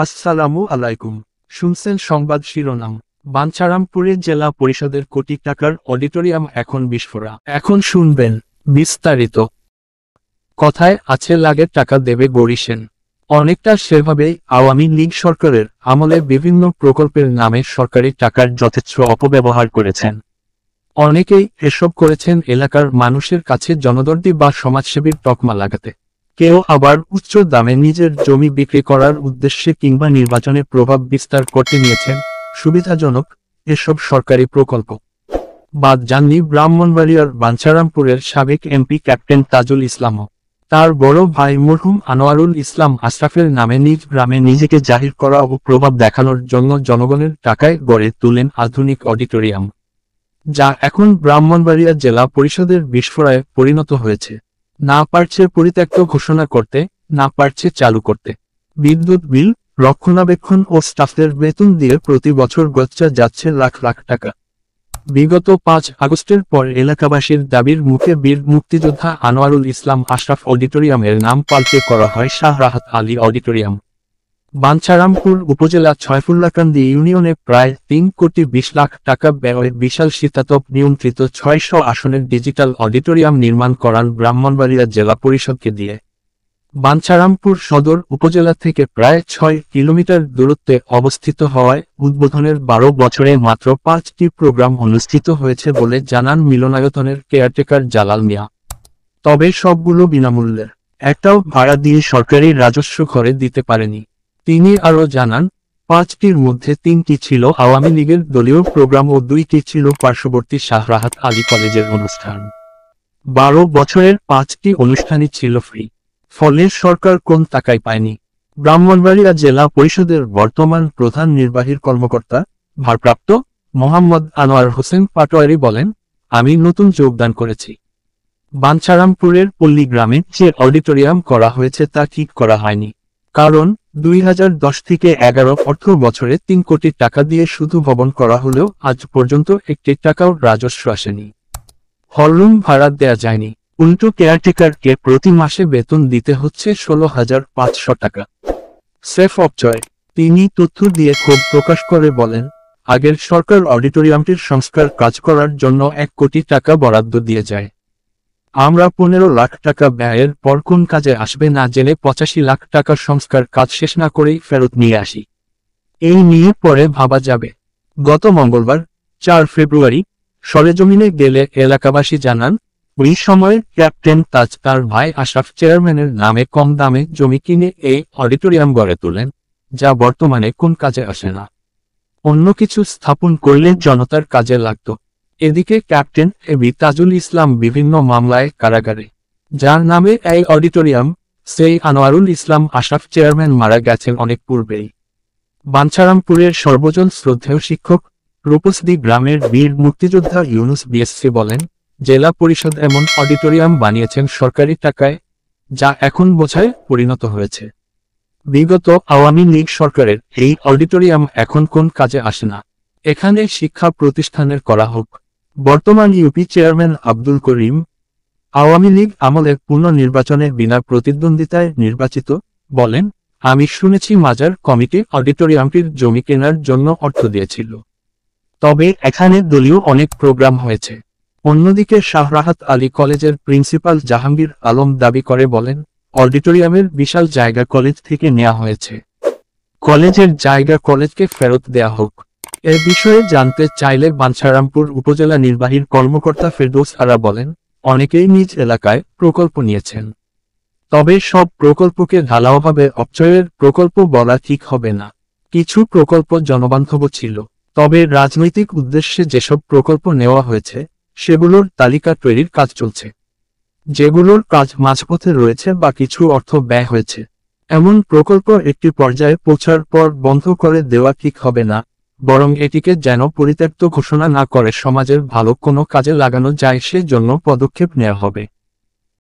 আসসালামু আলাইকুম। শুনছেন সংবাদ শিরোনাম। বাঞ্ছারামপুরের জেলা পরিষদের কোটি টাকার অডিটোরিয়াম এখন বিস্ফোরা। এখন শুনবেন বিস্তারিত। কথায় আছে লাগে টাকা দেবে গরিসেন। অনেকটা সেভাবেই আওয়ামী লীগ সরকারের আমলে বিভিন্ন প্রকল্পের নামে সরকারি টাকার যথেচ্ছ অপব্যবহার করেছেন। অনেকেই এসব করেছেন এলাকার মানুষের কাছে জনদরদি বা সমাজসেবীর তকমা লাগাতে। কেউ আবার উচ্চ দামে নিজের জমি বিক্রি করার উদ্দেশ্যে কিংবা নির্বাচনে প্রভাব বিস্তার করতে নিয়েছেন সুবিধাজনক এসব সরকারি প্রকল্প। বাদ যাননি ব্রাহ্মণবাড়িয়ার বাঞ্ছারামপুরের সাবেক এমপি ক্যাপ্টেন তাজুল ইসলামও। তার বড় ভাই মরহুম আনোয়ারুল ইসলাম আশরাফের নামে নিজ গ্রামে নিজেকে জাহির করা ও প্রভাব দেখানোর জন্য জনগণের টাকায় গড়ে তুলেন আধুনিক অডিটোরিয়াম, যা এখন ব্রাহ্মণবাড়িয়া জেলা পরিষদের বিস্ফোরণে পরিণত হয়েছে। না পারছে পরিত্যক্ত ঘোষণা করতে, না পারছে চালু করতে। বিদ্যুৎ বিল, রক্ষণাবেক্ষণ ও স্টাফদের বেতন দিয়ে প্রতি বছর গচ্চা যাচ্ছে লাখ লাখ টাকা। বিগত ৫ আগস্টের পর এলাকাবাসীর দাবির মুখে বীর মুক্তিযোদ্ধা আনোয়ারুল ইসলাম আশরাফ অডিটোরিয়ামের নাম পাল্টে করা হয় শাহ রাহাত আলী অডিটোরিয়াম। বাঞ্ছারামপুর উপজেলা ছয়ফুল্লাকান্দি ইউনিয়নে প্রায় ৩,২০,০০,০০০ টাকা ব্যয়ে বিশাল শীতাতপ নিয়ন্ত্রিত ৬০০ আসনের ডিজিটাল অডিটোরিয়াম নির্মাণ করান ব্রাহ্মণবাড়িয়া জেলা পরিষদকে দিয়ে। বাঞ্ছারামপুর সদর উপজেলা থেকে প্রায় ৬ কিলোমিটার দূরত্বে অবস্থিত হওয়ায় উদ্বোধনের ১২ বছরে মাত্র ৫টি প্রোগ্রাম অনুষ্ঠিত হয়েছে বলে জানান মিলনায়তনের কেয়ারটেকার জালাল মিয়া। তবে সবগুলো বিনামূল্যের, একটাও ভাড়া দিয়ে সরকারি রাজস্ব ঘরে দিতে পারেনি। তিনি আরও জানান, ৫টির মধ্যে ৩টি ছিল আওয়ামী লীগের দলীয় প্রোগ্রাম ও ২টি ছিল পার্শ্ববর্তী শাহ রাহাত আলী কলেজের অনুষ্ঠান। ১২ বছরের ৫টি অনুষ্ঠানই ছিল ফ্রি। ফলে সরকার কোন টাকাই পায়নি। ব্রাহ্মণবাড়িয়া জেলা পরিষদের বর্তমান প্রধান নির্বাহী কর্মকর্তা ভারপ্রাপ্ত মোহাম্মদ আনোয়ার হোসেন পাটোয়ারি বলেন, আমি নতুন যোগদান করেছি। বাঞ্ছারামপুরের পল্লী গ্রামে যে অডিটোরিয়াম করা হয়েছে তা ঠিক করা হয়নি। কারণ ২০১০ থেকে ১১ অর্থ বছরে ৩ কোটি টাকা দিয়ে শুধু ভবন করা হলেও আজ পর্যন্ত ১টি টাকাও রাজস্ব আসেনি। হলরুম ভাড়া দেয়া যায়নি। উল্টো কেয়ারটেকারকে প্রতি মাসে বেতন দিতে হচ্ছে ১৬,৫০০ টাকা। সেফ অপচয়। তিনি তথ্য দিয়ে ক্ষোভ প্রকাশ করে বলেন, আগের সরকার অডিটোরিয়ামটির সংস্কার কাজ করার জন্য ১ কোটি টাকা বরাদ্দ দিয়ে যায়। আমরা ১৫ লাখ টাকা ব্যয়ের পর কোন কাজে আসবে না জেনে ৮৫ লাখ টাকার সংস্কার কাজ শেষ না করেই ফেরত নিয়ে আসি। এই নিয়ে পরে ভাবা যাবে। গত মঙ্গলবার ৪ ফেব্রুয়ারি সরেজমিনে গেলে এলাকাবাসী জানান, ওই সময় ক্যাপ্টেন তাজ তার ভাই আশরাফ চেয়ারম্যানের নামে কম দামে জমি কিনে এই অডিটোরিয়াম গড়ে তোলেন, যা বর্তমানে কোন কাজে আসে না। অন্য কিছু স্থাপন করলে জনতার কাজে লাগত। এদিকে ক্যাপ্টেন এবি তাজুল ইসলাম বিভিন্ন মামলায় কারাগারে। যার নামে এই অডিটোরিয়াম, সেই আনোয়ারুল ইসলাম আশরাফ চেয়ারম্যান মারা গেছেন অনেক পূর্বেই। বাঞ্ছারামপুরের সর্বজন শ্রদ্ধেয় শিক্ষক রূপসদি গ্রামের বীর মুক্তিযোদ্ধা ইউনুস বিএসসি বলেন, জেলা পরিষদ এমন অডিটোরিয়াম বানিয়েছেন সরকারি টাকায়, যা এখন বোঝায় পরিণত হয়েছে। বিগত আওয়ামী লীগ সরকারের এই অডিটোরিয়াম এখন কোন কাজে আসে না। এখানে শিক্ষা প্রতিষ্ঠানের করা হোক। বর্তমান ইউপি চেয়ারম্যান আব্দুল করিম আওয়ামী লীগ আমলে পুনর্নির্বাচনে বিনা প্রতিদ্বন্দ্বিতায় নির্বাচিত, বলেন, আমি শুনেছি মাজার কমিটি অডিটোরিয়ামটির জমি কেনার জন্য অর্থ দিয়েছিল। তবে এখানে দলীয় অনেক প্রোগ্রাম হয়েছে। অন্যদিকে শাহ রাহাত আলী কলেজের প্রিন্সিপাল জাহাঙ্গীর আলম দাবি করে বলেন, অডিটোরিয়ামের বিশাল জায়গা কলেজ থেকে নেওয়া হয়েছে। কলেজের জায়গা কলেজকে ফেরত দেয়া হোক। এ বিষয়ে জানতে চাইলে বাঞ্ছারামপুর উপজেলা নির্বাহী কর্মকর্তা ফেরদৌস আরা বলেন, অনেকেই নিজ এলাকায় প্রকল্প নিয়েছেন। তবে সব প্রকল্পকে ঢালাওভাবে অপচয়ের প্রকল্প বলা ঠিক হবে না। কিছু প্রকল্প জনবান্ধব ছিল। তবে রাজনৈতিক উদ্দেশ্যে যেসব প্রকল্প নেওয়া হয়েছে সেগুলোর তালিকা তৈরির কাজ চলছে। যেগুলোর কাজ মাঝপথে রয়েছে বা কিছু অর্থ ব্যয় হয়েছে, এমন প্রকল্প একটি পর্যায়ে পৌঁছার পর বন্ধ করে দেওয়া ঠিক হবে না, বরং এটিকে যেন পরিত্যক্ত ঘোষণা না করে সমাজের ভালো কোনো কাজে লাগানো যায় সে জন্য পদক্ষেপ নেওয়া হবে।